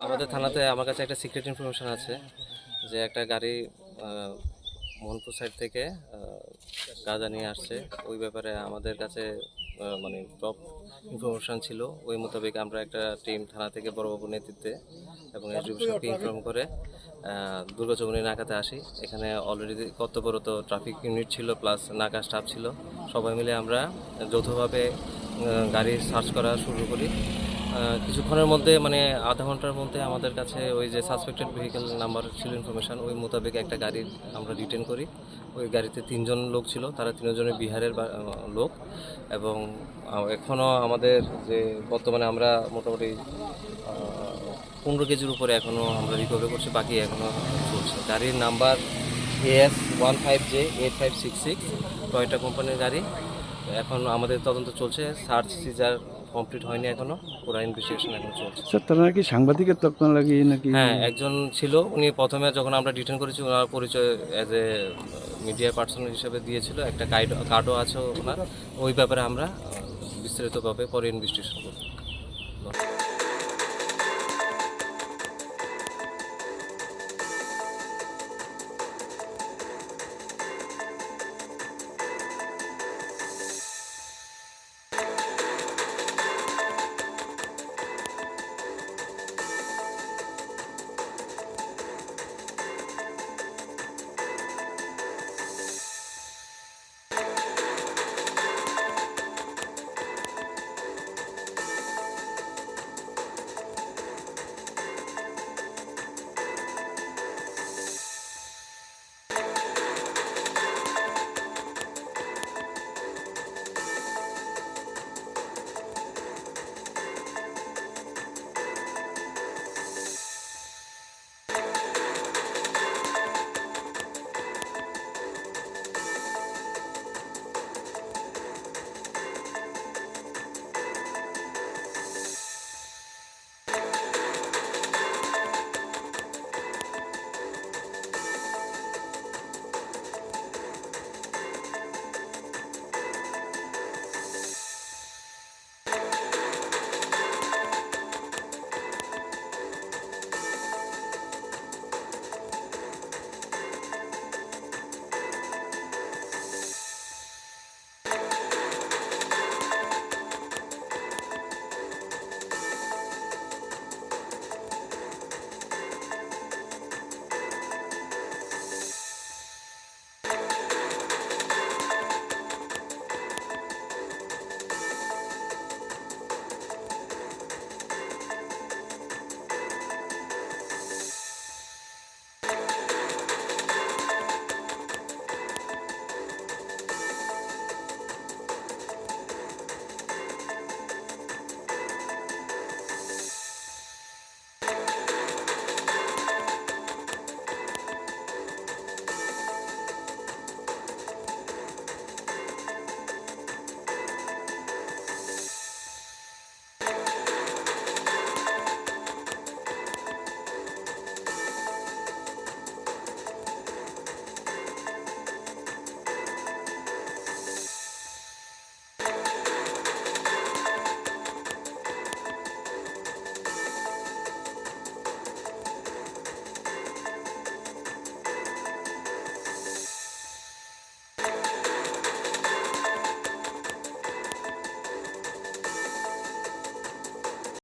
আমাদের থানাতে আমার কাছে একটা সিক্রেট ইনফরমেশন আছে যে একটা গাড়ি মোহনপুর সাইড থেকে গাঁজা নিয়ে আসছে। ওই ব্যাপারে আমাদের কাছে মানে টপ ইনফরমেশন ছিল। ওই মোতাবেক আমরা একটা টিম থানা থেকে বড়বাবুর নেতৃত্বে এবং এসডিপি সাহেবকে ইনফর্ম করে দুর্গাচৌমুনি নাকাতে আসি। এখানে অলরেডি কর্তব্যরত ট্রাফিক ইউনিট ছিল, প্লাস নাকা স্টাফ ছিল। সবাই মিলে আমরা যৌথভাবে গাড়ি সার্চ করা শুরু করি। কিছুক্ষণের মধ্যে মানে আধা ঘন্টার মধ্যে আমাদের কাছে ওই যে সাসপেক্টেড ভেহিকেল নাম্বার ছিল ইনফরমেশন, ওই মোতাবেক একটা গাড়ি আমরা রিটেন করি। ওই গাড়িতে 3জন লোক ছিল, তারা 3জনই বিহারের লোক। এবং এখনও আমাদের যে বর্তমানে আমরা মোটামুটি 15 কেজির উপরে এখনও আমরা রিকভারি করছি, বাকি এখনও চলছে। গাড়ির নাম্বার AS15J8566, টয়োটা কোম্পানির গাড়ি। এখন আমাদের তদন্ত চলছে, সার্চ সিজার কমপ্লিট হয়নি এখনো, পুরো ইনভেস্টিগেশন এখন চলছে। স্যার তারা নাকি সাংবাদিকের তকমা লাগিয়ে নাকি? হ্যাঁ, একজন ছিল, উনি প্রথমে যখন আমরা ডিটেন করেছি ওনার পরিচয় অ্যাজ এ মিডিয়া পার্সন হিসেবে দিয়েছিল, একটা কার্ডও আছে ওনার। ওই ব্যাপারে আমরা বিস্তারিতভাবে পরে ইনভেস্টিগেশন করব।